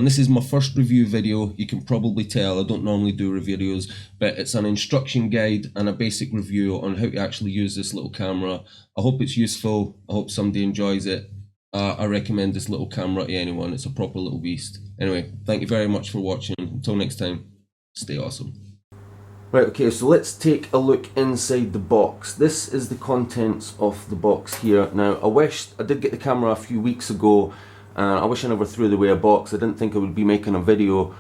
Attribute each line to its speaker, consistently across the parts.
Speaker 1: And this is my first review video. You can probably tell I don't normally do review videos, but it's an instruction guide and a basic review on how to actually use this little camera. I hope it's useful. I hope somebody enjoys it. I recommend this little camera to anyone. It's a proper little beast. Anyway, thank you very much for watching. Until next time, stay awesome. Right, okay, so let's take a look inside the box. This is the contents of the box here. Now, I did get the camera a few weeks ago, and I wish I never threw away a box. I didn't think I would be making a video,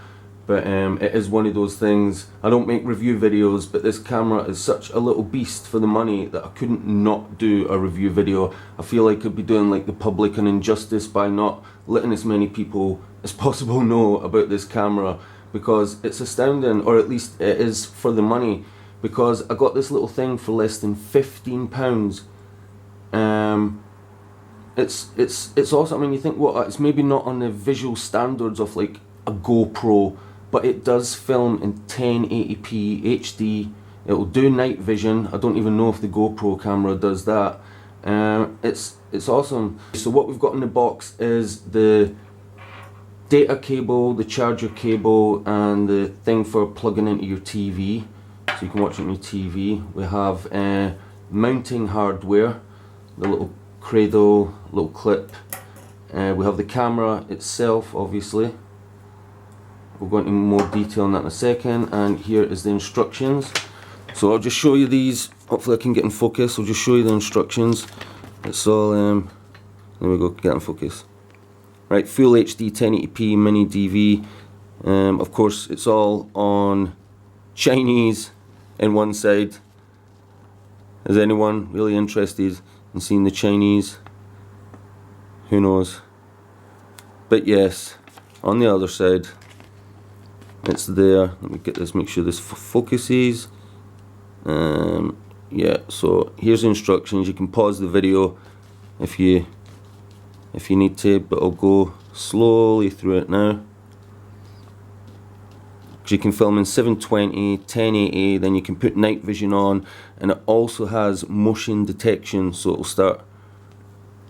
Speaker 1: but it is one of those things. I don't make review videos, but this camera is such a little beast for the money that I couldn't not do a review video. I feel like I'd be doing like the public an injustice by not letting as many people as possible know about this camera, because it's astounding, or at least it is for the money, because I got this little thing for less than £15. It's awesome. I mean, you think, what, it's maybe not on the visual standards of like a GoPro, but it does film in 1080p HD. It'll do night vision. I don't even know if the GoPro camera does that. It's awesome. So what we've got in the box is the data cable, the charger cable, and the thing for plugging into your TV, so you can watch it on your TV. We have mounting hardware, the little cradle, little clip. We have the camera itself, obviously. We'll go into more detail on that in a second. And here is the instructions. So I'll just show you these. Hopefully I can get in focus. I'll just show you the instructions. It's all, there we go, get in focus. Right, full HD 1080p mini DV. Of course, it's all on Chinese in one side. Is anyone really interested in seeing the Chinese? Who knows? But yes, on the other side, it's there. Let me get this, make sure this focuses. Yeah, so here's the instructions. You can pause the video if you need to, but I'll go slowly through it now. You can film in 720, 1080, then you can put night vision on, and it also has motion detection, so it'll start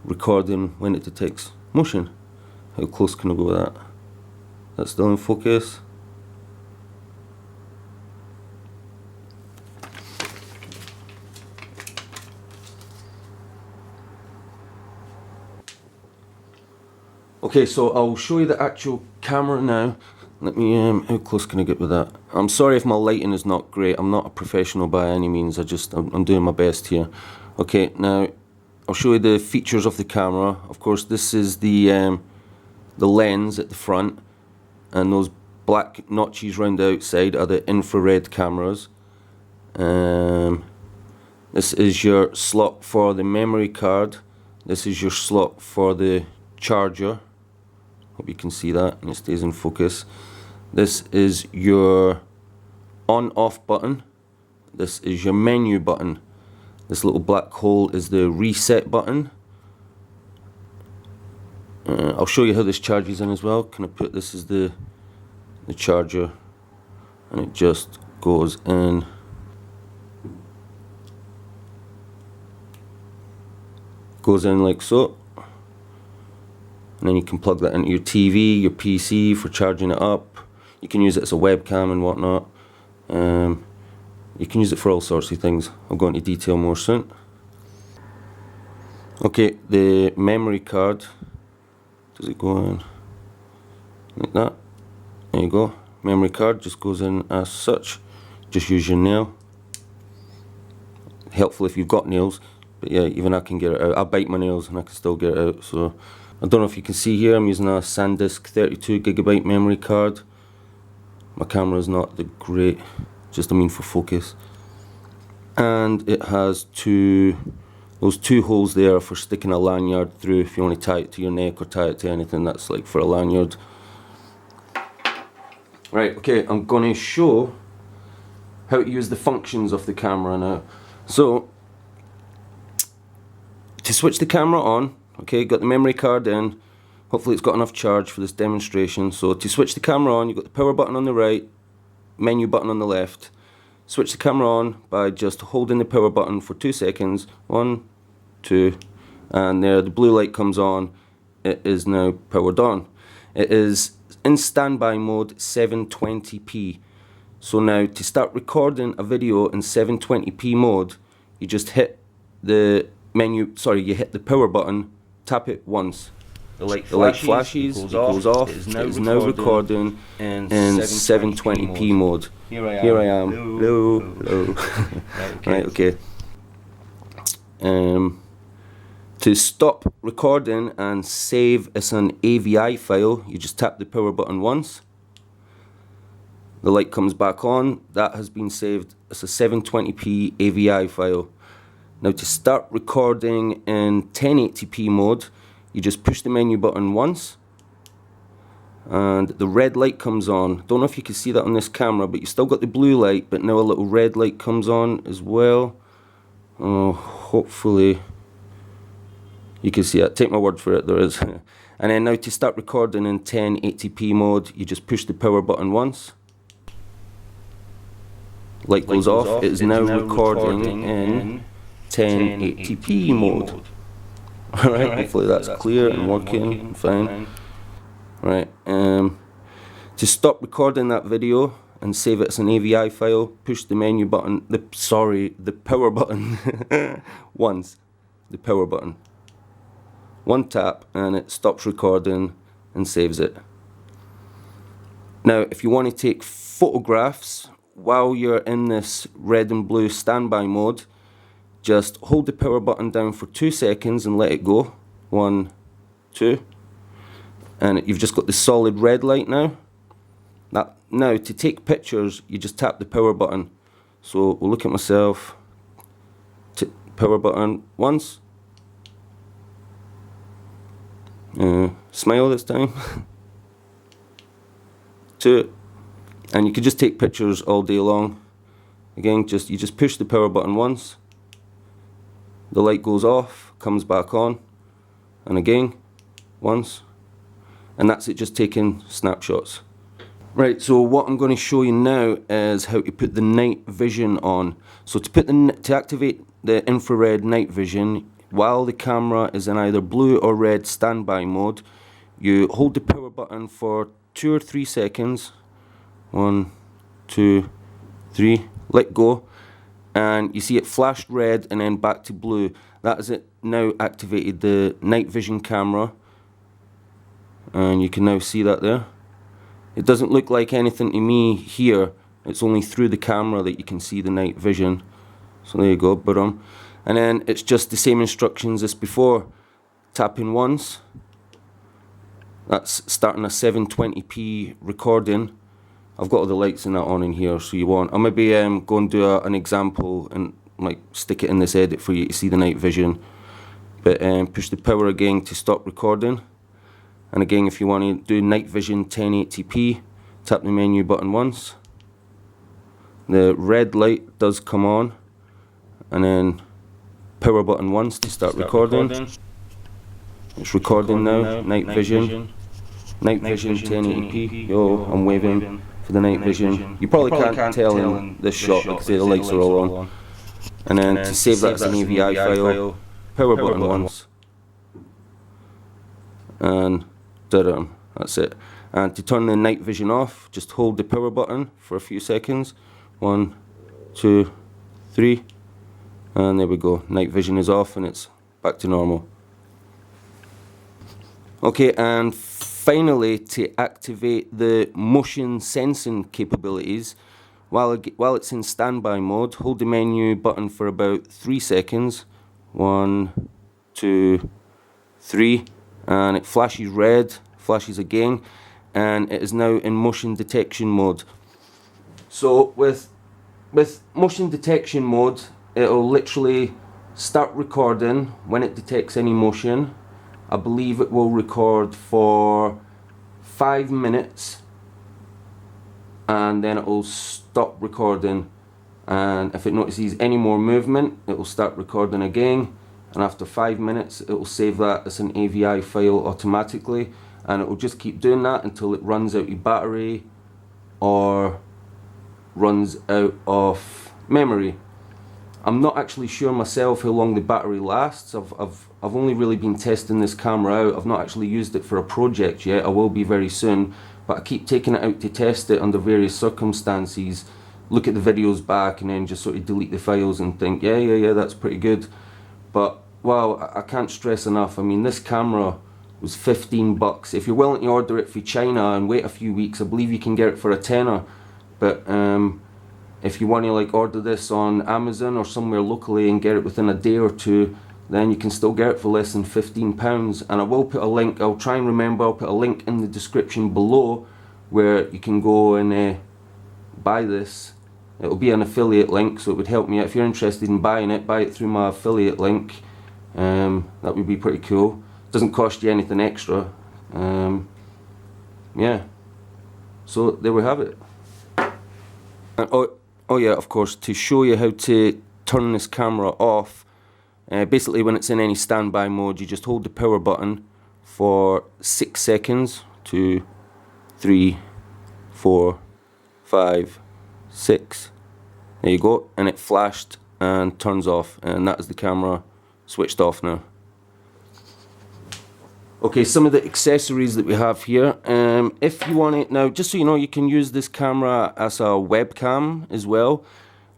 Speaker 1: recording when it detects motion. How close can I go with that? That's still in focus. Okay, so I'll show you the actual camera now. Let me, how close can I get with that? I'm sorry if my lighting is not great. I'm not a professional by any means. I'm doing my best here. Okay, now I'll show you the features of the camera. Of course, this is the lens at the front, and those black notches round the outside are the infrared cameras. This is your slot for the memory card. This is your slot for the charger. Hope you can see that and it stays in focus. This is your on-off button. This is your menu button. This little black hole is the reset button. I'll show you how this charges in as well. Can I put this as the charger, and it just goes in. Goes in like so. And then you can plug that into your TV, your PC for charging it up. You can use it as a webcam and whatnot. You can use it for all sorts of things. I'll go into detail more soon. Okay, the memory card. Does it go in like that? There you go. Memory card just goes in as such. Just use your nail. Helpful if you've got nails. But yeah, even I can get it out. I bite my nails and I can still get it out. So I don't know if you can see here, I'm using a SanDisk 32GB memory card. My camera is not the great, just I mean for focus. And it has those two holes there for sticking a lanyard through if you want to tie it to your neck or tie it to anything that's like for a lanyard. Right, okay, I'm going to show how to use the functions of the camera now. So, to switch the camera on, okay, got the memory card in. Hopefully it's got enough charge for this demonstration. So to switch the camera on, you've got the power button on the right, menu button on the left. Switch the camera on by just holding the power button for 2 seconds. 1, 2, and there the blue light comes on. It is now powered on. It is in standby mode 720p. So now to start recording a video in 720p mode, you just hit the you hit the power button, tap it once. The light flashes, it goes off, it is now recording in 720p mode. Here I am. Hello. Right, okay. To stop recording and save as an AVI file, you just tap the power button once. The light comes back on. That has been saved as a 720p AVI file. Now to start recording in 1080p mode, you just push the menu button once and the red light comes on. Don't know if you can see that on this camera, but you still got the blue light, but now a little red light comes on as well. Oh, hopefully you can see it. Take my word for it, there is. And then now to start recording in 1080p mode, you just push the power button once. Light goes off. It is now recording in 1080p mode. Alright, hopefully that's clear and working fine. Right, to stop recording that video and save it as an AVI file, push the menu button, the power button once. The power button. One tap and it stops recording and saves it. Now, if you want to take photographs while you're in this red and blue standby mode, just hold the power button down for 2 seconds and let it go. 1, 2. And you've just got the solid red light now. Now to take pictures, you just tap the power button. So we'll look at myself. Power button once. Smile this time. 2. And you can just take pictures all day long. Again, you just push the power button once. The light goes off, comes back on, and again, once. And that's it, just taking snapshots. Right, so what I'm going to show you now is how to put the night vision on. So to activate the infrared night vision, while the camera is in either blue or red standby mode, you hold the power button for 2 or 3 seconds. 1, 2, 3, let go, and you see it flashed red and then back to blue. That is it, now activated the night vision camera, and you can now see that there. It doesn't look like anything to me here, it's only through the camera that you can see the night vision. So there you go, boom. And then it's just the same instructions as before. Tapping once, that's starting a 720p recording. I've got all the lights and that on in here, so you want. I'll maybe go and do an example and like stick it in this edit for you to see the night vision. But push the power again to stop recording. And again, if you want to do night vision 1080p, tap the menu button once. The red light does come on, and then power button once to start recording. It's recording now. Night vision 1080p. Yo, I'm waving for the night vision. You probably can't tell in this shot because the lights are all on. And then to save that as an AVI file, power button once, and that's it. And to turn the night vision off, just hold the power button for a few seconds. 1, 2, 3, and there we go. Night vision is off and it's back to normal. Okay, and finally, to activate the motion sensing capabilities, while it's in standby mode, hold the menu button for about 3 seconds. 1, 2, 3, and it flashes red, flashes again, and it is now in motion detection mode. So with motion detection mode, it'll literally start recording when it detects any motion. I believe it will record for 5 minutes and then it will stop recording, and if it notices any more movement it will start recording again, and after 5 minutes it will save that as an AVI file automatically, and it will just keep doing that until it runs out of battery or runs out of memory. I'm not actually sure myself how long the battery lasts. I've only really been testing this camera out. I've not actually used it for a project yet. I will be very soon, but I keep taking it out to test it under various circumstances, look at the videos back and then just sort of delete the files and think, yeah, that's pretty good. But wow, I can't stress enough. I mean, this camera was 15 bucks. If you're willing to order it for China and wait a few weeks, I believe you can get it for a tenner. But if you want to like order this on Amazon or somewhere locally and get it within a day or two, then you can still get it for less than £15. And I will put a link, I'll try and remember, I'll put a link in the description below where you can go and buy this. It'll be an affiliate link, so it would help me out. If you're interested in buying it, buy it through my affiliate link. That would be pretty cool. Doesn't cost you anything extra. Yeah, so there we have it. And oh yeah, of course, to show you how to turn this camera off, basically when it's in any standby mode, you just hold the power button for 6 seconds, 2, 3, 4, 5, 6. There you go, and it flashed and turns off, and that is the camera switched off now. Okay, some of the accessories that we have here. If you want it now, just so you know, you can use this camera as a webcam as well.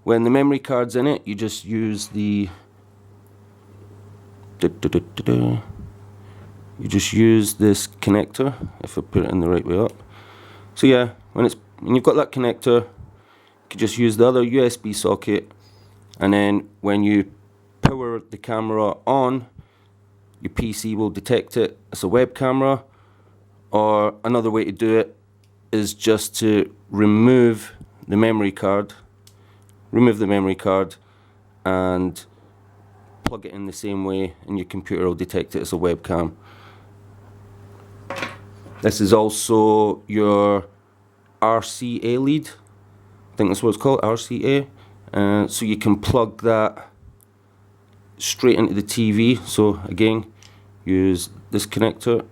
Speaker 1: When the memory card's in it, you just use the you just use this connector. If I put it in the right way up. So yeah, when you've got that connector, you can just use the other USB socket, and then when you power the camera on, your PC will detect it as a web camera. Or another way to do it is just to remove the memory card and plug it in the same way, and your computer will detect it as a webcam. This is also your RCA lead. I think that's what it's called, RCA. So you can plug that straight into the TV. So again, use this connector.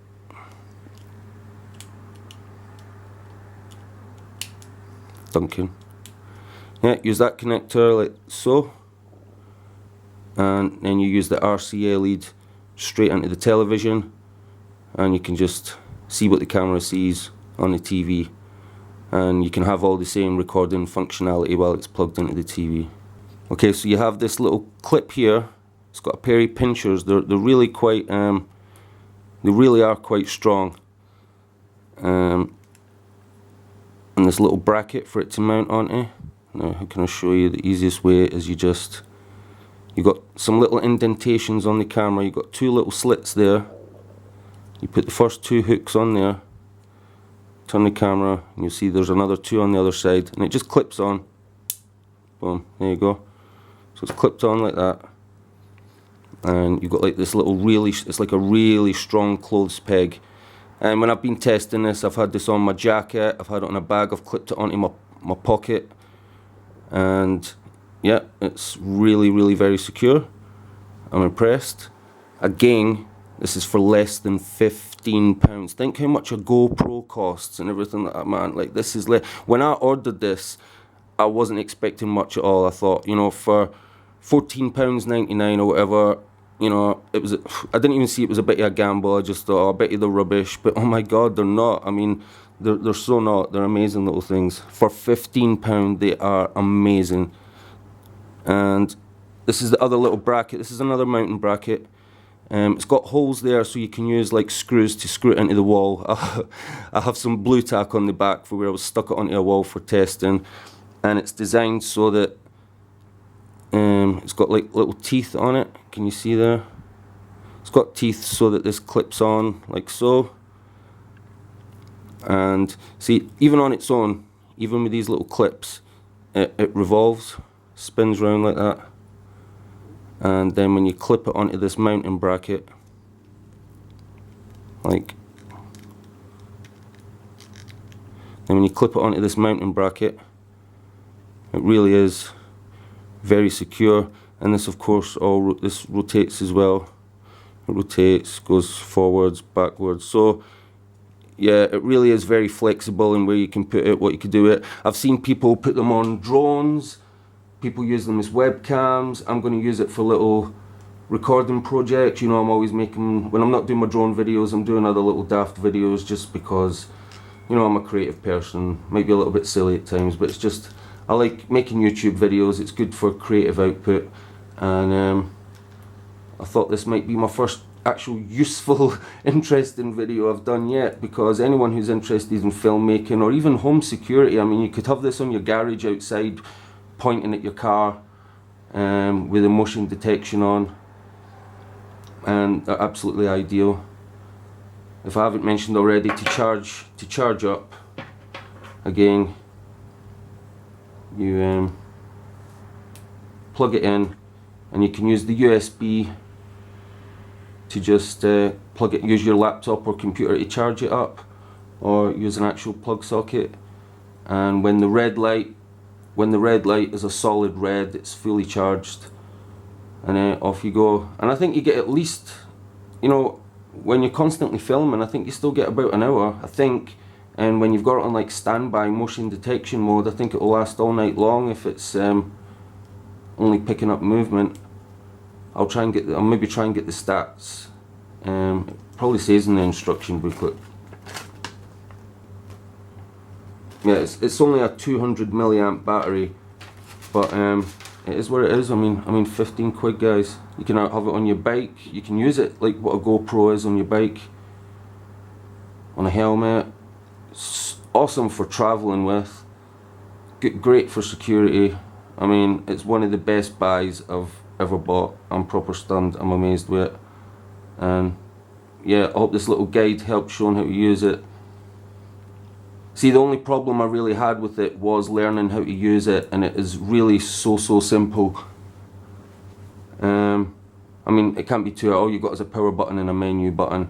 Speaker 1: Duncan. Yeah, use that connector like so. And then you use the RCA lead straight into the television, and you can just see what the camera sees on the TV. And you can have all the same recording functionality while it's plugged into the TV. Okay, so you have this little clip here. It's got a pair of pinchers. They're really quite they really are quite strong. And this little bracket for it to mount onto. Now, how can I show you? The easiest way is you've got some little indentations on the camera. You've got 2 little slits there. You put the first 2 hooks on there, turn the camera, and you'll see there's another 2 on the other side, and it just clips on. Boom, there you go. So it's clipped on like that. And you've got like this little it's like a really strong clothes peg. And when I've been testing this, I've had this on my jacket, I've had it on a bag, I've clipped it onto my pocket. And yeah, it's really very secure. I'm impressed. Again, this is for less than £15. Think how much a GoPro costs and everything like that, man. Like, this is when I ordered this, I wasn't expecting much at all. I thought, you know, for £14.99 or whatever, you know, I didn't even see it was a bit of a gamble. I just thought, oh, I bet you they're rubbish. But oh my God, they're not. I mean, they're so not. They're amazing little things. For £15, they are amazing. And this is the other little bracket. This is another mounting bracket. It's got holes there, so you can use like screws to screw it into the wall. I have some blue tack on the back for where I was stuck it onto a wall for testing. And it's designed so that it's got like little teeth on it. Can you see there? It's got teeth so that this clips on like so. And see, even on its own, even with these little clips, it revolves, spins round like that. And then when you clip it onto this mounting bracket, then when you clip it onto this mounting bracket, it really is very secure. And this, of course, this rotates as well. It rotates, goes forwards, backwards. So yeah, it really is very flexible in where you can put it, what you can do with it. I've seen people put them on drones. people use them as webcams. I'm going to use it for little recording projects. You know, I'm always making, when I'm not doing my drone videos, I'm doing other little daft videos just because, you know, I'm a creative person. Might be a little bit silly at times, but it's just, I like making YouTube videos. It's good for creative output, and I thought this might be my first actual useful, interesting video I've done yet, because anyone who's interested in filmmaking or even home security, I mean, you could have this on your garage outside pointing at your car with the motion detection on, and they're absolutely ideal. If I haven't mentioned already, to charge up, again, you plug it in, and you can use the USB to just plug it, use your laptop or computer to charge it up, or use an actual plug socket. And when the red light is a solid red, it's fully charged, and off you go. And I think you get at least, you know, when you're constantly filming, I think you still get about an hour, I think. And when you've got it on like standby motion detection mode, I think it will last all night long if it's only picking up movement. I'll maybe try and get the stats. It probably says in the instruction booklet. Yeah, it's only a 200 milliamp battery, but it is what it is. I mean 15 quid, guys. You can have it on your bike. You can use it like what a GoPro is on your bike, on a helmet. It's awesome for traveling with. Great for security. I mean, it's one of the best buys I've ever bought. I'm proper stunned. I'm amazed with it. And yeah, I hope this little guide helped showing how to use it. See, the only problem I really had with it was learning how to use it, and it is really so simple. I mean, it can't be too, all you've got is a power button and a menu button.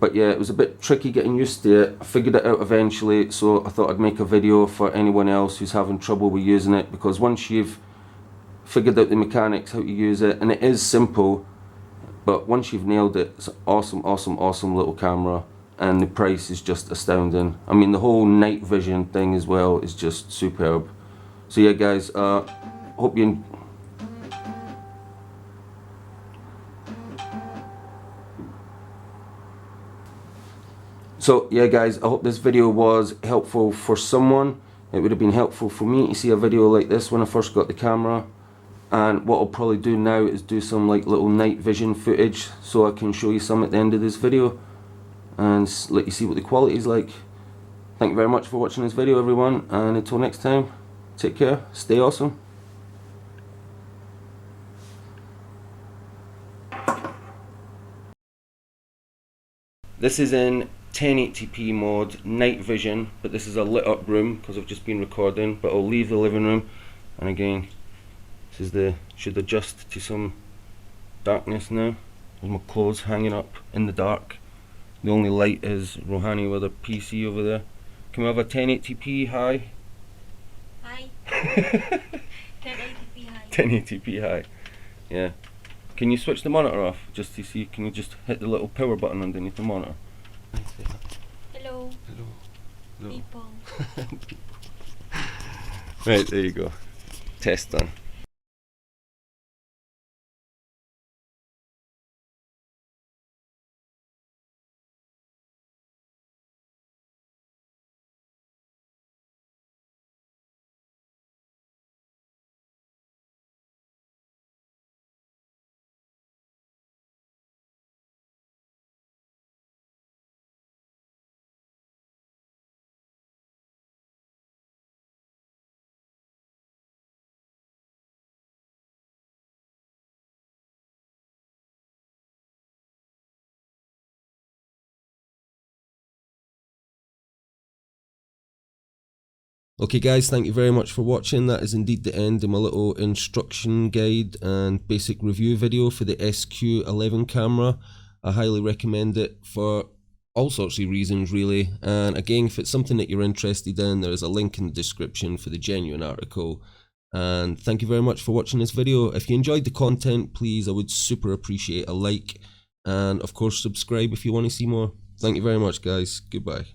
Speaker 1: But yeah, it was a bit tricky getting used to it. I figured it out eventually, so I thought I'd make a video for anyone else who's having trouble with using it, because once you've figured out the mechanics, how to use it, and it is simple, but once you've nailed it, it's an awesome little camera, and the price is just astounding. I mean, the whole night vision thing as well is just superb. So yeah, guys, hope you So yeah, guys, I hope this video was helpful for someone. It would have been helpful for me to see a video like this when I first got the camera. And what I'll probably do now is do some like little night vision footage, so I can show you some at the end of this video and let you see what the quality is like. Thank you very much for watching this video, everyone, and until next time, take care, stay awesome. This is in 1080p mode, night vision, but this is a lit up room because I've just been recording, but I'll leave the living room, and again, this is the, should adjust to some darkness now. There's my clothes hanging up in the dark. The only light is Rohani with a PC over there. Can we have a 1080p high?
Speaker 2: Hi. 1080p high.
Speaker 1: 1080p high, yeah. Can you switch the monitor off just to see? Can you just hit the little power button underneath the monitor?
Speaker 2: Hello.
Speaker 1: Hello.
Speaker 2: People.
Speaker 1: Right, there you go. Test done. Okay guys, thank you very much for watching. That is indeed the end of my little instruction guide and basic review video for the SQ11 camera. I highly recommend it for all sorts of reasons really, and again, if it's something that you're interested in, there is a link in the description for the genuine article. And thank you very much for watching this video. If you enjoyed the content, please, I would super appreciate a like, and of course subscribe if you want to see more. Thank you very much guys. Goodbye.